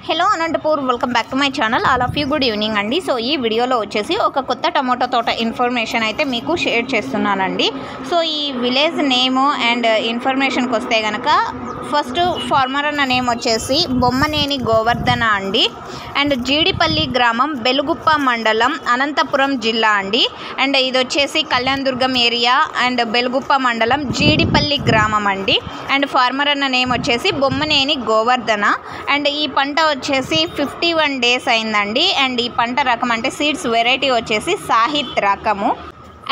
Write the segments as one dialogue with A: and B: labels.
A: Hello Anantapur, welcome back to my channel. All of you good evening అండి. So ఈ వీడియోలో వచ్చేసి ఒక కొత్త టమోటా తోట ఇన్ఫర్మేషన్ అయితే మీకు షేర్ చేస్తున్నానండి. సో ఈ విలేజ్ నేము అండ్ ఇన్ఫర్మేషన్కి వస్తే కనుక ఫస్ట్ ఫార్మర్ అన్న నేమ్ వచ్చేసి బొమ్మనేని గోవర్ధన అండి. అండ్ జీడిపల్లి గ్రామం, బెలుగుప్ప మండలం, అనంతపురం జిల్లా అండి. అండ్ ఇది వచ్చేసి కళ్యాణదుర్గం ఏరియా అండ్ బెలుగుప్ప మండలం, జీడిపల్లి గ్రామం అండి. అండ్ ఫార్మర్ అన్న నేమ్ వచ్చేసి బొమ్మనేని గోవర్ధన. అండ్ ఈ పంట వచ్చేసి 51 డేస్ అయిందండి. అండ్ ఈ పంట రకం అంటే సీడ్స్ వెరైటీ వచ్చేసి సాహిత్ రకము.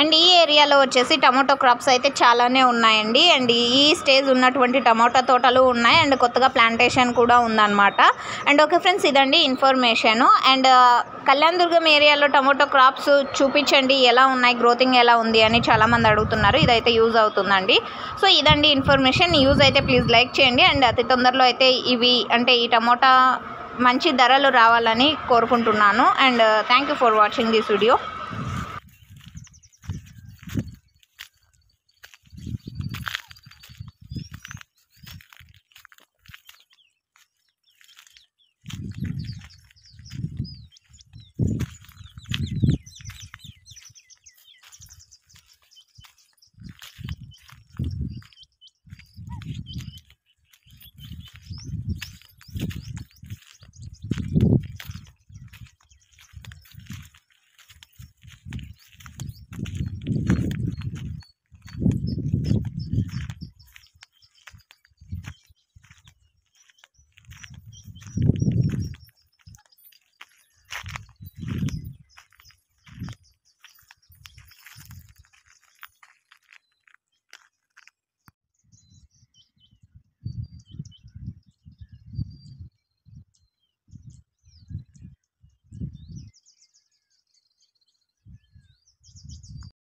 A: అండ్ ఈ ఏరియాలో వచ్చేసి టమాటో క్రాప్స్ అయితే చాలానే ఉన్నాయండి. అండ్ ఈ స్టేజ్ ఉన్నటువంటి టమాటా తోటలు ఉన్నాయి. అండ్ కొత్తగా ప్లాంటేషన్ కూడా ఉందన్నమాట. అండ్ ఓకే ఫ్రెండ్స్, ఇదండి ఇన్ఫర్మేషను. అండ్ కళ్యాణదుర్గం ఏరియాలో టమాటో క్రాప్స్ చూపించండి, ఎలా ఉన్నాయి, గ్రోతింగ్ ఎలా ఉంది అని చాలామంది అడుగుతున్నారు. ఇదైతే యూజ్ అవుతుందండి. సో ఇదండి ఇన్ఫర్మేషన్. యూజ్ అయితే ప్లీజ్ లైక్ చేయండి. అండ్ అతి తొందరలో అయితే ఈ టమోటా మంచి ధరలు రావాలని కోరుకుంటున్నాను. And thank you for watching this video.